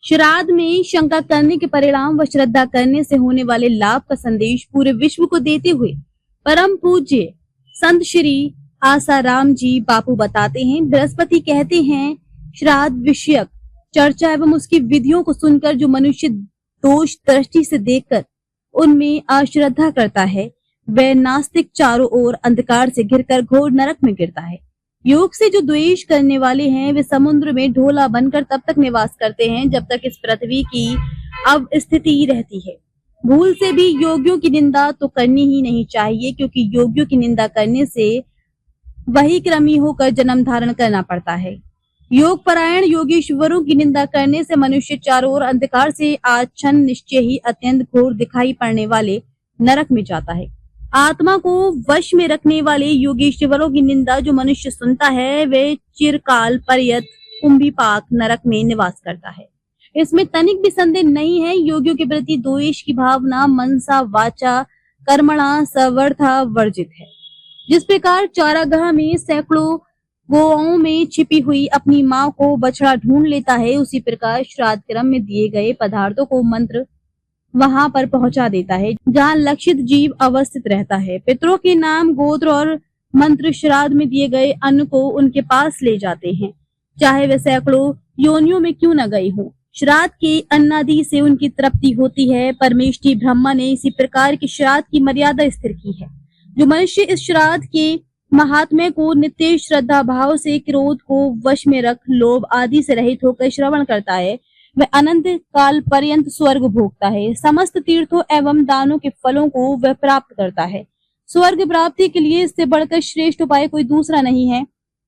श्राद्ध में शंका करने के परिणाम व श्रद्धा करने से होने वाले लाभ का संदेश पूरे विश्व को देते हुए परम पूज्य संत श्री आसाराम जी बापू बताते हैं, बृहस्पति कहते हैं, श्राद्ध विषयक चर्चा एवं उसकी विधियों को सुनकर जो मनुष्य दोष दृष्टि से देखकर उनमें अश्रद्धा करता है, वह नास्तिक चारों ओर अंधकार से घिरकर घोर नरक में गिरता है। योग से जो द्वेष करने वाले हैं, वे समुद्र में ढोला बनकर तब तक निवास करते हैं जब तक इस पृथ्वी की अवस्थिति रहती है। भूल से भी योगियों की निंदा तो करनी ही नहीं चाहिए, क्योंकि योगियों की निंदा करने से वही क्रमी होकर जन्म धारण करना पड़ता है। योग परायण योगीश्वरों की निंदा करने से मनुष्य चारों ओर अंधकार से आच्छन्न निश्चय ही अत्यंत घोर दिखाई पड़ने वाले नरक में जाता है। आत्मा को वश में रखने वाले योगीश्वरों की निंदा जो मनुष्य सुनता है, वे चिरकाल पर्यंत कुंभीपाक नरक में निवास करता है। इसमें तनिक भी संदेह नहीं है। योगियों के प्रति द्वेष की भावना मनसा वाचा कर्मणा सर्वथा वर्जित है। जिस प्रकार चारागाह में सैकड़ों गौओं में छिपी हुई अपनी माँ को बछड़ा ढूंढ लेता है, उसी प्रकार श्राद्ध क्रम में दिए गए पदार्थों को मंत्र वहां पर पहुंचा देता है जहां लक्षित जीव अवस्थित रहता है। पितरों के नाम, गोत्र और मंत्र श्राद्ध में दिए गए अन्न को उनके पास ले जाते हैं, चाहे वे सैकड़ों योनियों में क्यों न गए हों। श्राद्ध के अन्नादि से उनकी तृप्ति होती है। परमेष्ठी ब्रह्मा ने इसी प्रकार की श्राद्ध की मर्यादा स्थिर की है। जो मनुष्य इस श्राद्ध के महात्म्य को नित्य श्रद्धा भाव से क्रोध को वश में रख लोभ आदि से रहित होकर श्रवण करता है, वह अनंत काल पर्यंत स्वर्ग भोगता है। समस्त तीर्थों एवं दानों के फलों को वह प्राप्त करता है। स्वर्ग प्राप्ति के लिए इससे बढ़कर श्रेष्ठ उपाय कोई दूसरा नहीं है।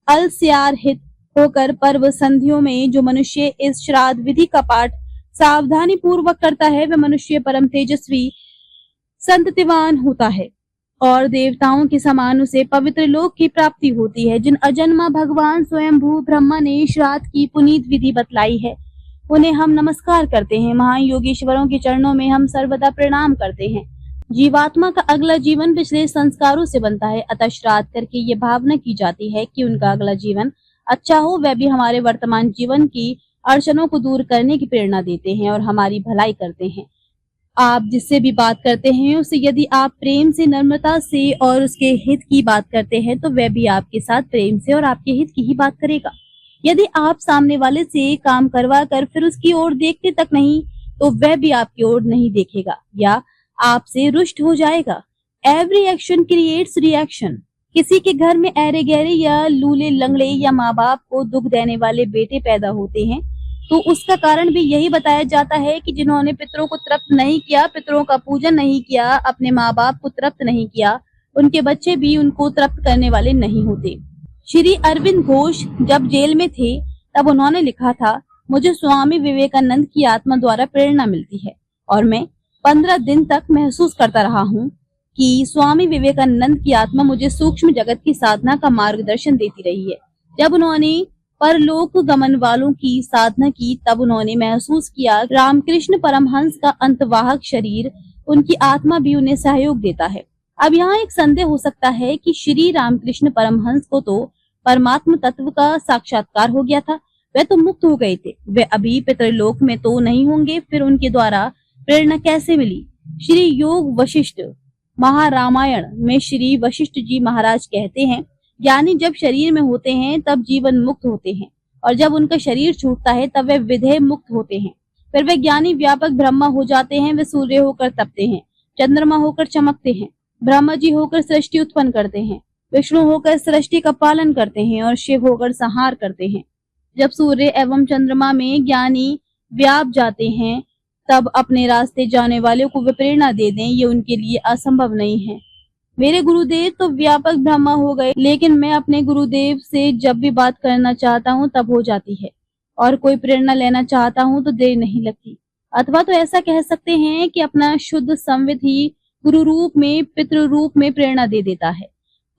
अलस्यार हित होकर पर्व संधियों में जो मनुष्य इस श्राद्ध विधि का पाठ सावधानी पूर्वक करता है, वह मनुष्य परम तेजस्वी संततिवान होता है और देवताओं के समान उसे पवित्र लोक की प्राप्ति होती है। जिन अजन्मा भगवान स्वयंभू ब्रह्मा ने श्राद्ध की पुनीत विधि बतलाई है, उन्हें हम नमस्कार करते हैं। महान योगीश्वरों के चरणों में हम सर्वदा प्रणाम करते हैं। जीवात्मा का अगला जीवन पिछले संस्कारों से बनता है, अतः श्राद्ध करके ये भावना की जाती है कि उनका अगला जीवन अच्छा हो। वह भी हमारे वर्तमान जीवन की अड़चनों को दूर करने की प्रेरणा देते हैं और हमारी भलाई करते हैं। आप जिससे भी बात करते हैं, उससे यदि आप प्रेम से, नम्रता से और उसके हित की बात करते हैं, तो वह भी आपके साथ प्रेम से और आपके हित की ही बात करेगा। यदि आप सामने वाले से काम करवा कर फिर उसकी ओर देखते तक नहीं, तो वह भी आपकी ओर नहीं देखेगा या आपसे रुष्ट हो जाएगा। Every action creates reaction. किसी के घर में ऐरे गहरे या लूले लंगड़े या माँ बाप को दुख देने वाले बेटे पैदा होते हैं, तो उसका कारण भी यही बताया जाता है कि जिन्होंने पितरों को तृप्त नहीं किया, पितरों का पूजन नहीं किया, अपने माँ बाप को तृप्त नहीं किया, उनके बच्चे भी उनको तृप्त करने वाले नहीं होते। श्री अरविंद घोष जब जेल में थे, तब उन्होंने लिखा था, मुझे स्वामी विवेकानंद की आत्मा द्वारा प्रेरणा मिलती है और मैं 15 दिन तक महसूस करता रहा हूँ कि स्वामी विवेकानंद की आत्मा मुझे सूक्ष्म जगत की साधना का मार्गदर्शन देती रही है। जब उन्होंने परलोक गमन वालों की साधना की, तब उन्होंने महसूस किया रामकृष्ण परमहंस का अंतवाहक शरीर, उनकी आत्मा भी उन्हें सहयोग देता है। अब यहाँ एक संदेह हो सकता है कि श्री रामकृष्ण परमहंस को तो परमात्म तत्व का साक्षात्कार हो गया था, वे तो मुक्त हो गए थे, वे अभी पितरलोक में तो नहीं होंगे, फिर उनके द्वारा प्रेरणा कैसे मिली? श्री योग वशिष्ठ महारामायण में श्री वशिष्ठ जी महाराज कहते हैं, ज्ञानी जब शरीर में होते हैं तब जीवन मुक्त होते हैं, और जब उनका शरीर छूटता है तब वे विधेय मुक्त होते हैं। फिर वे ज्ञानी व्यापक ब्रह्मा हो जाते हैं। वे सूर्य होकर तपते हैं, चंद्रमा होकर चमकते हैं, ब्रह्मा जी होकर सृष्टि उत्पन्न करते हैं, विष्णु होकर सृष्टि का पालन करते हैं और शिव होकर संहार करते हैं। जब सूर्य एवं चंद्रमा में ज्ञानी व्याप जाते हैं, तब अपने रास्ते जाने वाले को वे प्रेरणा दे दें, ये उनके लिए असंभव नहीं है। मेरे गुरुदेव तो व्यापक ब्रह्मा हो गए, लेकिन मैं अपने गुरुदेव से जब भी बात करना चाहता हूँ तब हो जाती है, और कोई प्रेरणा लेना चाहता हूँ तो देर नहीं लगती। अथवा तो ऐसा कह सकते हैं कि अपना शुद्ध संवित ही गुरु रूप में, पितृ रूप में प्रेरणा दे देता है।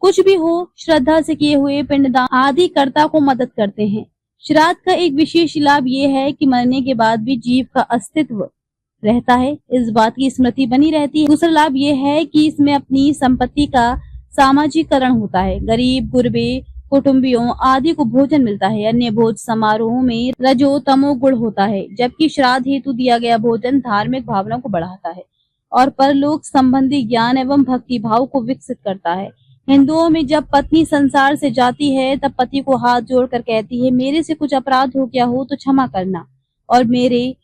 कुछ भी हो, श्रद्धा से किए हुए पिंडदान आदि कर्ता को मदद करते हैं। श्राद्ध का एक विशेष लाभ ये है कि मरने के बाद भी जीव का अस्तित्व रहता है, इस बात की स्मृति बनी रहती है। दूसरा लाभ ये है कि इसमें अपनी संपत्ति का सामाजिकरण होता है। गरीब गुरबे कुटुंबियों आदि को भोजन मिलता है। अन्य भोज समारोह में रजो तमो गुण होता है, जबकि श्राद्ध हेतु दिया गया भोजन धार्मिक भावना को बढ़ाता है और परलोक संबंधी ज्ञान एवं भक्ति भाव को विकसित करता है। हिंदुओं में जब पत्नी संसार से जाती है तब पति को हाथ जोड़कर कहती है, मेरे से कुछ अपराध हो गया हो तो क्षमा करना और मेरे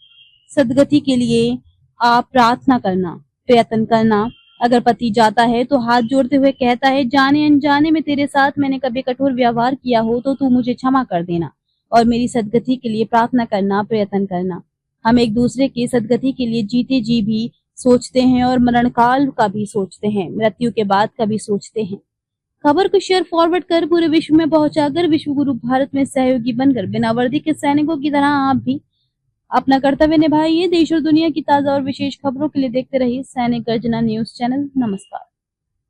सदगति के लिए आप प्रार्थना करना, प्रयत्न करना। अगर पति जाता है तो हाथ जोड़ते हुए कहता है, जाने अनजाने में तेरे साथ मैंने कभी कठोर व्यवहार किया हो तो तू मुझे क्षमा कर देना और मेरी सदगति के लिए प्रार्थना करना, प्रयत्न करना। हम एक दूसरे की सदगति के लिए जीते जी भी सोचते हैं और मरण काल का भी सोचते हैं, मृत्यु के बाद का भी सोचते हैं। खबर को शेयर फॉरवर्ड कर पूरे विश्व में पहुंचाकर विश्व गुरु भारत में सहयोगी बनकर बिना वर्दी के सैनिकों की तरह आप भी अपना कर्तव्य निभाइए। देश और दुनिया की ताजा और विशेष खबरों के लिए देखते रहिए सैनिक गर्जना न्यूज चैनल। नमस्कार।